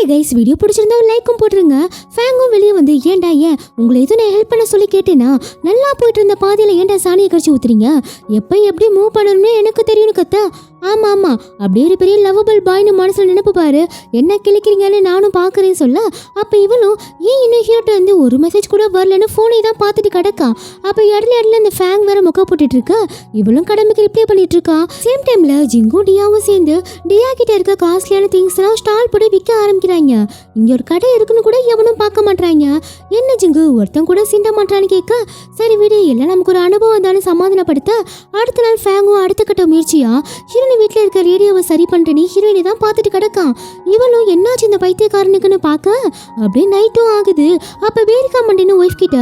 Hi guys, video பிடிச்சிருந்தா லைக்கும் போட்டுருங்க. ஃபேங்கும் வெளியே வந்து ஏன்டா உங்களை எதுவும் நான் ஹெல்ப் பண்ண சொல்லி கேட்டேன்னா நல்லா போயிட்டு இருந்த பாதியில் ஏன்டா சாணியை கடிச்சு ஊத்துறீங்க, எப்போ எப்படி மூவ் பண்ணணும்னு எனக்கு தெரியும்னு கத்த. ஆமா ஆமா, அப்படியே ஒரு பெரிய லவ்வபிள் பாய்னு மனசுல நினைப்பு பாரு, என்ன கிளிக்கிறீங்கன்னு நானும் பாக்குறேன்னு சொல்ல. அப்ப இவளும் ஏன் இன்னும் ஹீரோட்ட வந்து ஒரு மெசேஜ் கூட வரலன்னு போனை தான் பார்த்துட்டு கிடக்கா. அப்ப இடத்துல இந்த ஃபேங் வேற முக்க போட்டுட்டு இருக்க, இவளும் கடமைக்கு ரிப்ளை பண்ணிட்டு இருக்கா. சேம் டைம்ல ஜிங்கும் டியாவும் சேர்ந்து டியா கிட்ட இருக்க காஸ்ட்லியான திங்ஸ் எல்லாம் ஸ்டால் போட்டு விற்க ஆரம்பிக்கிறாங்க. இங்க ஒரு கடை இருக்குன்னு கூட எவனும் பார்க்க மாட்டாங்க. என்ன ஜிங்கு ஒருத்தன் கூட சீண்ட மாட்டான்னு கேட்க, சரி விடு எல்லாம் நமக்கு ஒரு அனுபவம் தானே சமாதானப்படுத்த. அடுத்த நாள் ஃபேங்கும் அடுத்த கட்ட முயற்சியா ஹீரோயின் வீட்டில் இருக்க ரேடியோவை சரி பண்ணிட்டு ஹீரோயினை தான் பார்த்துட்டு கிடக்கான். இவளும் என்னாச்சு இந்த பைத்தியக்காரனுக்குன்னு பார்க்க அப்படியே நைட்டும் ஆகுது. அப்ப பேரிக்கா மண்டின்னு ஒய்ஃப் கிட்ட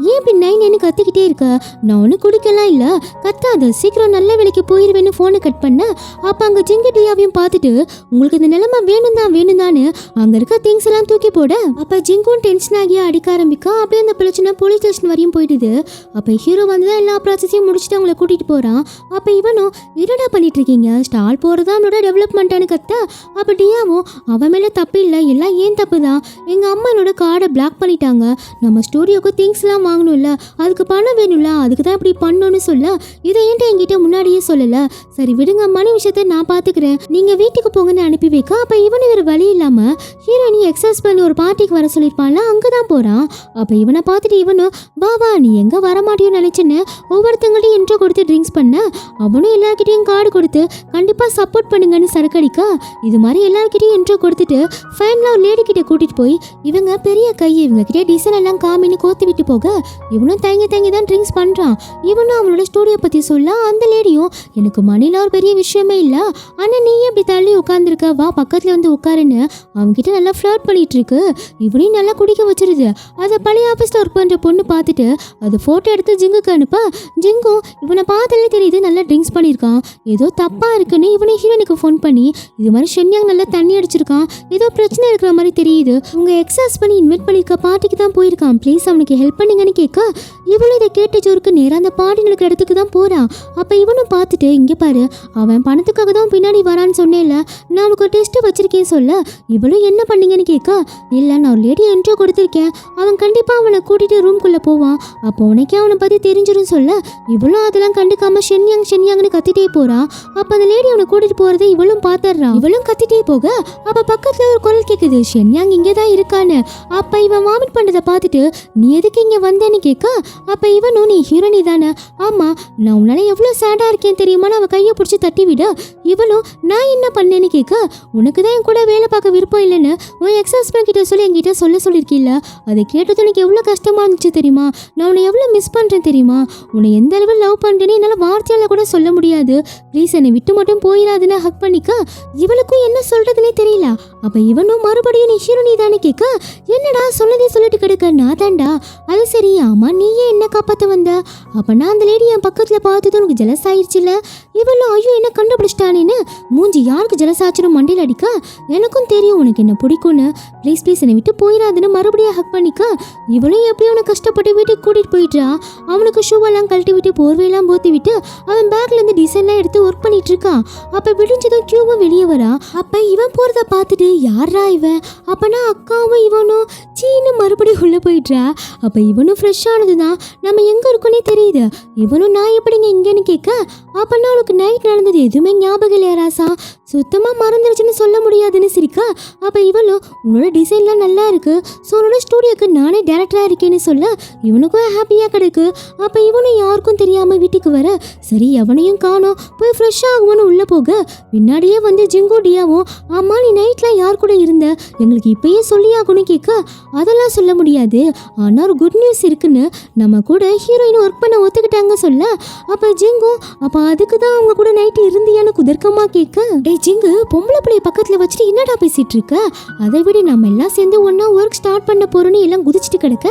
ஏன் இப்படி நைன்னு கத்திக்கிட்டே இருக்க, நான் ஒன்னும் குடிக்கலாம் இல்ல, கத்தாத, சீக்கிரம் நல்ல வேலைக்கு போயிருவேன்னு போனை கட் பண்ண. அப்ப அங்க ஜிங்கு டியாவையும் பார்த்துட்டு உங்களுக்கு இந்த நிலைமை வேணும் தானு அங்க இருக்க திங்ஸ் எல்லாம் தூக்கி போட. அப்ப ஜிங்கும் டென்ஷன் ஆகி அடிக்க ஆரம்பிக்க. அப்படியே அந்த பிரச்சனை போலீஸ் ஸ்டேஷன் வரையும் போயிடுது. அப்ப ஹீரோ வந்து எல்லா ப்ராசஸையும் முடிச்சுட்டு அவங்களை கூட்டிட்டு போறான். அப்ப இவனும் என்னடா பண்ணிட்டு இருக்கீங்க, ஸ்டால் போறதா என்னோட டெவலப்மெண்ட்டானு கத்த. அப்ப டியாவும் அவன் மேல தப்பு இல்லை, எல்லாம் ஏன் தப்பு தான், எங்க அம்மா என்னோட கார்டை பிளாக் பண்ணிட்டாங்க, நம்ம ஸ்டூடியோக்கு திங்ஸ் எல்லாம் வாங்கணும்ல, அதுக்கு பணம் வேணும்ல, அதுக்கு தான் இப்படி பண்ணணும்னு சொல்ல. இதை ஏன்ட்டு என்கிட்ட முன்னாடியே சொல்லல, சரி விடுங்க மணி விஷயத்த நான் பாத்துக்கிறேன், நீங்க வீட்டுக்கு போங்கன்னு அனுப்பி வைக்க. அப்ப இவனு வேற வழி இல்லாம ஹீரோயினி எக்ஸஸ் பண்ணி ஒரு பார்ட்டிக்கு வர சொல்லிருப்பான்ல, அங்கதான் போறான். அப்ப இவனை பார்த்துட்டு இவனும் வா நீ எங்க வரமாட்டியோன்னு நினைச்சுன்னு ஒவ்வொருத்தங்கள்ட்டையும் இன்ட்ரோ கொடுத்து ட்ரிங்க்ஸ் பண்ண. அவனும் எல்லார்கிட்டையும் கார்டு கொடுத்து கண்டிப்பா சப்போர்ட் பண்ணுங்கன்னு சரக்கடிக்க. இது மாதிரி எல்லார்கிட்டையும் இன்ட்ரோ கொடுத்துட்டு ஃபைனலா ஒரு லேடி கிட்ட கூட்டிட்டு போய் இவங்க பெரிய கை, இவங்க கிட்ட டிசைன் எல்லாம் காமின்னு கோத்து விட்டு போக இவனும் தயங்கி தான் ட்ரிங்க்ஸ் பண்றான். இவனும் அவனோட ஸ்டூடியோ பத்தி சொல்ல, அந்த லேடியும் எனக்கு மணில ஒரு பெரிய விஷயமே இல்ல, ஆனா நீ இப்படி தள்ளி உட்காந்துருக்க, வா பக்கத்துல வந்து உட்காருன்னு அவன்கிட்ட நல்லா ஃபிளர்ட் பண்ணிட்டு இருக்கு. இவனையும் நல்லா குடிக்க வச்சிருது. அதை பழைய ஆஃபீஸ்ல ஒர்க் பண்ற பொண்ணு பார்த்துட்டு அது போட்டோ எடுத்து ஜிங்குக்கு அனுப்ப. ஜிங்கும் இவனை பார்த்தாலே தெரியுது நல்லா ட்ரிங்க்ஸ் பண்ணியிருக்கான், ஏதோ தப்பா இருக்குன்னு இவனை ஹீரோனுக்கு ஃபோன் பண்ணி இது மாதிரி ஷென்யாங் நல்லா தண்ணி அடிச்சிருக்கான், ஏதோ பிரச்சனை இருக்கிற மாதிரி தெரியுது, உங்க எக்ஸ் ஹஸ்பண்ட் இன்வைட் பண்ணிருக்க பார்ட்டிக்கு தான் போயிருக்கான், ப்ளீஸ் அவனுக்கு ஹெல்ப் பண்ணுங்கன்னு கேட்க. இவனும் இதை கேட்ட ஜோருக்கு நேரம் அந்த பார்ட்டி நடக்கிற இடத்துக்கு தான் போறான். அப்ப இவனும் பார்த்துட்டு இங்க பாரு, அவன் பணத்துக்காக தான் பின்னாடி வரான்னு சொன்னேன்ல, நான் உனக்கு ஒரு டெஸ்ட் வச்சிருக்கேன் சொல்ல. இவளும் என்ன பண்ணீங்கன்னு கேட்க, இல்ல நான் ஒரு லேடி என்ட்ரோ கொடுத்துருக்கேன், அவன் கண்டிப்பா அவனை கூட்டிட்டு ரூம்குள்ள போவான், அப்போ உனக்கே அவனை பத்தி தெரிஞ்சிடும் சொல்ல. இவளும் அதெல்லாம் கண்டுக்காம ஷென்யாங்னு கத்திட்டே போறான். அப்ப அந்த லேடி அவனை கூட்டிட்டு போறதை இவளும் பாத்துறான். இவளும் கத்திட்டே போக அப்ப பக்கத்துல ஒரு குரல் கேக்குது, ஷென்யாங் இங்கதான் இருக்கான்னு. அப்ப இவன் வாமிட் பண்ணதை பார்த்துட்டு நீ எதுக்கு இங்க வந்தேன்னு கேட்க. அப்ப இவனும் நீ ஹீரோனி தானே, ஆமா நான் உன்னால எவ்வளவு சேடா இருக்கேன் தெரியுமான்னு அவ கையை பிடிச்சி தட்டி விட. இவளும் நான் என்ன பண்ணேன்னு கேட்க, உனக்கு தான் என் கூட வேலை பார்க்க விருப்பம் இல்லைன்னு உன் எக்ஸ் ஹஸ்பண்ட் கிட்ட சொல்லி என்கிட்ட சொல்லிருக்கீல்ல, அதை கேட்டது எனக்கு எவ்வளவு கஷ்டமா இருந்துச்சு தெரியுமா, நான் உன்னை எவ்வளவு மிஸ் பண்றேன் தெரியுமா, உன்னை எந்த அளவு லவ் பண்றேன்னு என்னால வார்த்தையால கூட சொல்ல முடியாது, ப்ளீஸ் என்னை விட்டு மட்டும் போயிடாதுன்னு ஹக் பண்ணிக்க. இவளுக்கும் என்ன சொல்றதுன்னே தெரியல. அப்ப இவனும் மறுபடியும் நீ ஹீரோனி தானே கேட்க, என்னடா சொன்னதே சொல்லிட்டு கிடக்க, நான் தாண்டா, அது சரி, ஆமா நீயே என்ன காப்பாத்த வந்த, அப்ப நான் அந்த லேடி என் பக்கத்துல பார்த்தது உனக்கு ஜெலஸ் ஆயிடுச்சுல. இவளும் ஐயோ என்ன கண்டுபிடிச்சிட்டானேன்னு மூஞ்சி யாருக்கு ஜெலஸ் ஆச்சுன்னு மண்டையில் அடிக்க, எனக்கும் தெரியும் உனக்கு என்ன பிடிக்கும்னு, ப்ளீஸ் என்னை விட்டு போயிடாதுன்னு மறுபடியும் ஹக் பண்ணிக்க. இவளும் எப்படியும் அவனை கஷ்டப்பட்டு வீட்டுக்கு கூட்டிட்டு போயிட்டா. அவனுக்கு ஷூவெல்லாம் கழட்டி விட்டு போர்வையெல்லாம் போத்தி விட்டு அவன் பேக்ல இருந்து டிசைன்லாம் எடுத்து ஒர்க் பண்ணிட்டு இருக்கான். அப்ப விடிஞ்சதும் கியூவும் வெளியே வரா. அப்ப இவன் போறத பார்த்துட்டு யாரா இவன், அப்பனா அக்காவும் இவனும் சீனு மறுபடியும் உள்ள போயிடுறா. அப்ப இவனும் ஃப்ரெஷ் ஆனதுதான் நம்ம எங்க இருக்கோன்னே தெரியுது. இவனும் நான் எப்படிங்க இங்கன்னு கேட்க, அப்பனா அவனுக்கு நைட் நடந்தது எதுவுமே ஞாபகம் இல்லையா ராசா, சுத்தமா மறந்துருச்சுன்னு சொல்ல முடியாதுன்னு சிரிக்க. அப்ப இவளும் உன்னோட டிசைன்லாம் நல்லா இருக்கு, ஸோ உன்னோட ஸ்டூடியோக்கு நானே டேரக்டரா இருக்கேன்னு சொல்ல இவனுக்கும் ஹாப்பியா கிடக்கு. அப்ப இவனும் யாருக்கும் தெரியாம வீட்டுக்கு வர, சரி எவனையும் காணோம், போய் ஃப்ரெஷ் ஆகும்னு உள்ள போக பின்னாடியே வந்து ஜிங்கு டியாவும் ஆமா நீ நைட்ல யார் கூட இருந்த, எங்களுக்கு இப்பயே சொல்லியாகணும்னு கேட்க, அதெல்லாம் சொல்ல முடியாது, ஆனா ஒரு குட் நியூஸ் இருக்குன்னு நம்ம கூட ஹீரோயின் ஒர்க் பண்ண ஒத்துக்கிட்டாங்க சொல்ல. அப்ப ஜிங்கு அப்ப அதுக்கு தான் அவங்க கூட நைட்டு இருந்தியான்னு குதர்க்கமா கேட்க, டே ஜிங்கு பொம்பளை பிள்ளைய பக்கத்துல வச்சுட்டு என்னடா பேசிட்டு இருக்க, அதை விட நம்ம எல்லாம் சேர்ந்து ஒன்னா ஒர்க் ஸ்டார்ட் பண்ண போறோன்னு எல்லாம் குதிச்சுட்டு கிடக்க.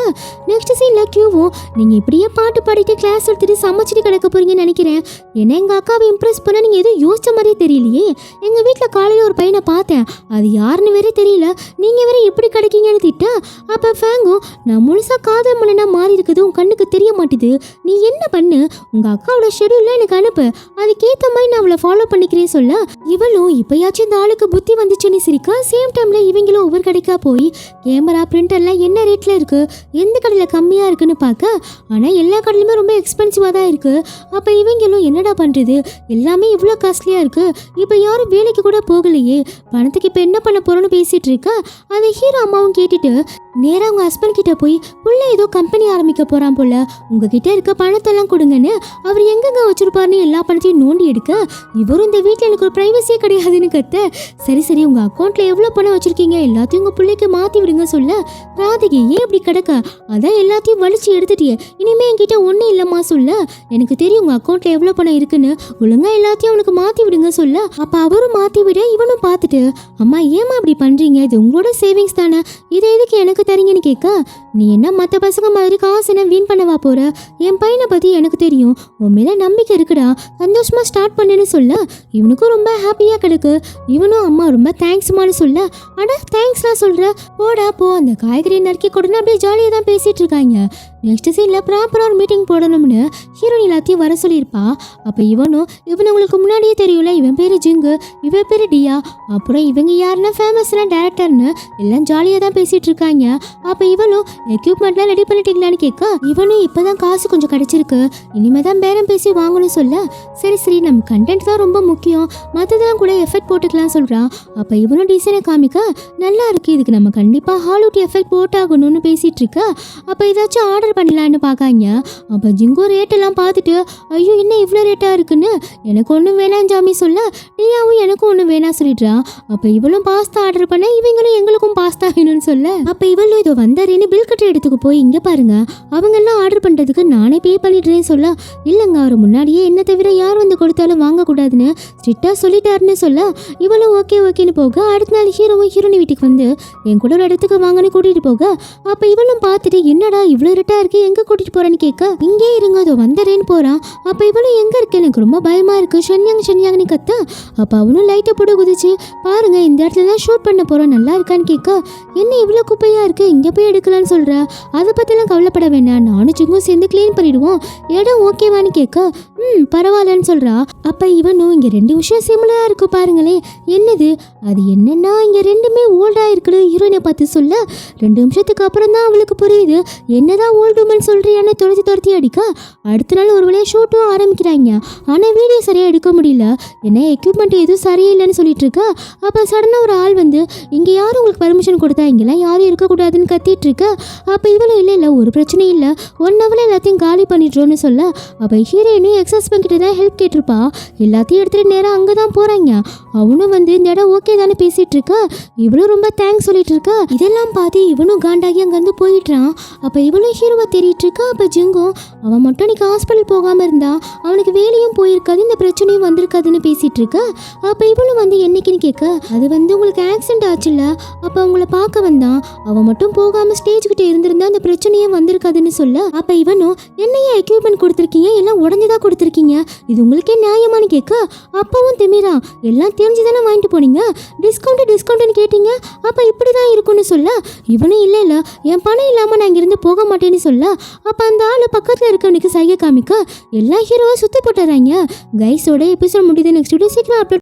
நெக்ஸ்ட் சீன்ல கியூவும் நீங்க இப்படியே பாட்டு பாடிட்டு கிளாஸ் எடுத்துட்டு சமைச்சிட்டு கிடக்க போறீங்கன்னு நினைக்கிறேன், ஏன்னா எங்க அக்காவை இம்ப்ரெஸ் பண்ண நீங்க எதுவும் யோசிச்ச மாதிரியே தெரியலையே, எங்க வீட்டுல காலையில ஒரு பையனை பார்த்தேன், அது யாருன்னு வேற தெரியல, நீங்க வேற எப்படி கிடைக்கீங்கன்னு திட்ட. அப்ப ஃபேங்கும் நான் முழுசா காதல் மன்னனா மாறி இருக்குது உன் கண்ணுக்கு தெரிய மாட்டேது, நீ என்ன பண்ணு உங்க அக்காவோட ஷெடியூல்ல எனக்கு அனுப்பு, அதுக்கேத்த மாதிரி நான் அவளை ஃபாலோ பண்ணிக்கிறேன் சொல்ல. இவளும் இவளும் இப்பயாச்சும் இந்த ஆளுக்கு புத்தி வந்துச்சுன்னு சிரிக்கா. சேம் டைம்ல இவங்களும் ஒவ்வொரு கடைக்கா போய் கேமரா பிரிண்டர்லாம் என்ன ரேட்ல இருக்கு, எந்த கடையில கம்மியா இருக்குன்னு பார்க்க. ஆனா எல்லா கடையிலுமே ரொம்ப எக்ஸ்பென்சிவா தான் இருக்கு. அப்ப இவங்களும் என்னடா பண்றது, எல்லாமே இவ்வளோ காஸ்ட்லியா இருக்கு, இப்ப யாரும் வேலைக்கு கூட போகலையே, பணத்துக்கு இப்ப என்ன பண்ண போறோம்னு பேசிட்டு இருக்கா. அதை ஹீரோ அம்மாவும் கேட்டுட்டு நேரா அவங்க ஹஸ்பண்ட் கிட்ட போய் புள்ள ஏதோ கம்பெனி ஆரம்பிக்க போறான் போல, உங்ககிட்ட இருக்க பணத்தெல்லாம் கொடுங்கன்னு அவர் எங்கெங்க வச்சிருப்பாருன்னு எல்லா பணத்தையும் நோண்டி எடுக்க. இவரும் இந்த வீட்டில் எனக்கு ஒரு பிரைவசியே கிடையாதுன்னு கத்த. சரி சரி உங்க அக்கௌண்ட்ல எவ்வளவு பணம் வச்சிருக்கீங்க, எல்லாத்தையும் உங்க பிள்ளைக்கு மாத்தி விடுங்க சொல்ல. ராதிகை ஏன் இப்படி கிடக்க, அதான் எல்லாத்தையும் வலிச்சு எடுத்துட்டியே, இனிமே என்கிட்ட ஒன்னும் இல்லம்மா சொல்ல. எனக்கு தெரியும் உங்க அக்கௌண்ட்ல எவ்வளவு பணம் இருக்குன்னு, ஒழுங்கா எல்லாத்தையும் அவனுக்கு மாத்தி விடுங்க சொல்ல. அப்ப அவரும் மாத்தி விட இவனும் பார்த்துட்டு அம்மா ஏமா அப்படி பண்றீங்க, இது உங்களோட சேவிங்ஸ் தானே, இதை எதுக்கு எனக்கு தரீங்கன்னு கேட்க. நீ என்ன மற்ற பசங்க மாதிரி காசு வீண் பண்ணவா போற, என் பையனை பத்தி எனக்கு தெரியும், உன் மேல நம்பிக்கை இருக்குடா, சந்தோஷமா ஸ்டார்ட் பண்ணுன்னு சொல்ல. இவனுக்கும் ரொம்ப ஹாப்பியா கிடக்கு. இவனும் அம்மா ரொம்ப தேங்க்ஸ்மான்னு சொல்ல. அட தேங்க்ஸ்லாம் சொல்ற, போடா போ, அந்த காய்கறி நறுக்கி கொடுன்னு அப்படியே ஜாலியாக தான் பேசிட்டு இருக்காங்க. நெக்ஸ்ட் சீனில் ப்ராப்பராக ஒரு மீட்டிங் போடணும்னு ஹீரோயின் எல்லாத்தையும் வர சொல்லியிருப்பா. அப்போ இவனுங்களுக்கு முன்னாடியே தெரியும்ல, இவன் பேர் ஜிங்கு, இவன் பேர் டியா, அப்புறம் இவங்க யாருன்னா ஃபேமஸ்னா டேரக்டர்னு எல்லாம் ஜாலியாக தான் பேசிட்டு இருக்காங்க. அப்போ இவனும் எக்யூப்மெண்ட்லாம் ரெடி பண்ணிட்டீங்களான்னு கேட்க. இவனும் இப்போதான் காசு கொஞ்சம் கிடைச்சிருக்கு, இனிமே தான் பேரம் பேசி வாங்கணும் சொல்ல. சரி சரி நம்ம கண்டென்ட் தான் ரொம்ப முக்கியம், மற்றதெல்லாம் கூட எஃபெக்ட் போட்டுக்கலாம் சொல்கிறான். அப்போ இவனும் டிசைனை காமிக்க நல்லா இருக்கு, இதுக்கு நம்ம கண்டிப்பாக ஹாலிவுட் எஃபெக்ட் போட்டாகணும்னு பேசிட்டு இருக்க. அப்போ ஏதாச்சும் ஆர்டர் பண்ணலான்னு பார்க்காங்க. அப்போ ஜிங்கோ ரேட்டெல்லாம் பார்த்துட்டு ஐயோ என்ன இவ்வளோ ரேட்டாக இருக்குன்னு, எனக்கு ஒன்றும் வேணாம் ஜாமி சொல்ல. டியாவும் எனக்கும் ஒன்றும் வேணாம் சொல்லிடுறான். அப்போ இவளும் பாஸ்தா ஆர்டர் பண்ண, இவங்களும் எங்களுக்கும் பாஸ்தா வேணும்னு சொல்ல. அப்போ இவளும் இதோ வந்தாரேன்னு பில் கட்டுற இடத்துக்கு போய் இங்கே பாருங்க, அவங்கெல்லாம் ஆர்டர் பண்ணுறதுக்கு நானே பே பண்ணிடுறேன்னு சொல்ல. இல்லைங்க அவர் முன்னாடியே என்ன தவிர யார் வந்து கொடுத்தாலும் வாங்கக்கூடாதுன்னு ஸ்ட்ரிக்டாக சொல்லிட்டாருன்னு சொல்ல. இவளும் ஓகே ஓகேன்னு போக, அடுத்த நாள் ஹீரோவும் ஹீரோனி வீட்டுக்கு வந்து என் கூட ஒரு இடத்துக்கு வாங்கன்னு கூட்டிகிட்டு போக. அப்போ இவளும் பார்த்துட்டு என்னடா இவ்வளோ ரேட்டாக இருக்கு, எங்கே கூட்டிகிட்டு போகிறேன்னு கேட்க. இங்கே இருங்க அதோ வந்தரேன்னு போகிறான். அப்போ இவளும் எங்கே இருக்கு, எனக்கு ரொம்ப பயமாக இருக்குது ஷன்யாங்னு கத்த. அப்போ அவனும் லைட்டை போட்டு குதிச்சு பாருங்க இந்த இடத்துல தான் ஷூட் பண்ண போகிறோம், நல்லா இருக்கான்னு கேட்க. என்ன இவ்வளோ குப்பையாக இருக்குது, இங்கே போய் எடுக்கலான்னு சொல்கிற, அதை பற்றிலாம் கவலைப்பட வேண்டாம், நானும் சிங்கும் சேர்ந்து க்ளீன் பண்ணிடுவோம், இடம் ஓகேவான்னு கேட்க. பரவாயில்லன்னு சொல்கிறா. அப்போ இவனும் இங்கே ரெண்டு விஷயம் சிமிலராக இருக்கு பாருங்களேன், என்னது அது என்னன்னா இங்கே ரெண்டுமே ஓல்டாக இருக்குது ஹீரோயினை பார்த்து சொல்ல. 2 நிமிஷத்துக்கு அப்புறம் தான் அவளுக்கு புரியுது என்னதான் ஓல்டு உமன் சொல்கிறியான்னு துரத்தி அடிக்க. அடுத்த நாள் ஒரு வழியாக ஷூட்டும் ஆரம்பிக்கிறாங்க. ஆனால் வீடியோ சரியாக எடுக்க முடியல, ஏன்னா எக்யூப்மெண்ட் எதுவும் சரியில்லைன்னு சொல்லிட்டு இருக்கா. அப்போ சடனாக ஒரு ஆள் வந்து இங்கே யாரும் உங்களுக்கு பர்மிஷன் கொடுத்தா, இங்கெல்லாம் யாரும் இருக்கக்கூடாதுன்னு கத்திட்டு இருக்க. அப்போ இவளும் இல்லை ஒரு பிரச்சனையும் இல்லை, 1 ஹவரில் எல்லாத்தையும் காலி பண்ணிடுறோன்னு சொல்ல. அப்போ ஹீரோயினும் எக்ஸஸ்பெண்ட் கிட்ட தான் ஹெல்ப் கேட்டிருப்பா. எல்லாத்தையும் எடுத்துகிட்டு நேராக அங்கே தான் போகிறாங்க. அவனும் வந்து இந்த இடம் ஓகே தானே பேசிகிட்டு இருக்கா. இவளும் ரொம்ப தேங்க்ஸ் சொல்லிட்டு இருக்கா. இதெல்லாம் பார்த்து இவனும் காண்டாகி அங்கேருந்து போயிடுறான். அப்போ இவளும் ஹீரோவை தேடிட்டு இருக்கா. அப்போ ஜிங்கும் அவன் மட்டும் இன்னைக்கு ஹாஸ்பிட்டல் போகாமல் இருந்தா அவனுக்கு வேலையும் போயிருக்காது, இந்த பிரச்சனையும் வந்திருக்காதுன்னு பேசிகிட்டு இருக்கா. அப்போ இவளும் வந்து என்னைக்குன்னு கேட்க, அது வந்து உங்களுக்கு ஆக்சிடென்ட் ஆச்சுல்ல, அப்போ உங்களை பார்க்க வந்தான், அவன் மட்டும் போகாமல் ஸ்டேஜ்கிட்ட இருந்திருந்தா அந்த பிரச்சனையே வந்திருக்காதுன்னு சொல்ல. அப்போ இவனும் என்னையா எக்யூப்மெண்ட் கொடுத்துருக்கீங்க, எல்லாம் உடஞ்சுதான் கொடுத்துருக்கீங்க, இது உங்களுக்கே நியாயமானு கேட்க. அப்பவும் திமிரா எல்லாம் தெரிஞ்சு தானே வாங்கிட்டு போனீங்க, டிஸ்கவுண்ட்னு கேட்டீங்க, அப்போ இப்படி தான் இருக்குன்னு சொல்ல. இவனும் இல்லை என் பணம் இல்லாமல் நான் இங்கிருந்து போக மாட்டேன்னு சொல்ல. அப்போ அந்த ஆள் பக்கத்தில் இருக்கவனுக்கு சைகை காமிக்க எல்லா ஹீரோவை சுற்றி போட்டுறாங்க. கைஸோட எபிசோட் முடியுது. நெக்ஸ்ட் வீடியோ சீக்கிரம் அப்லோட்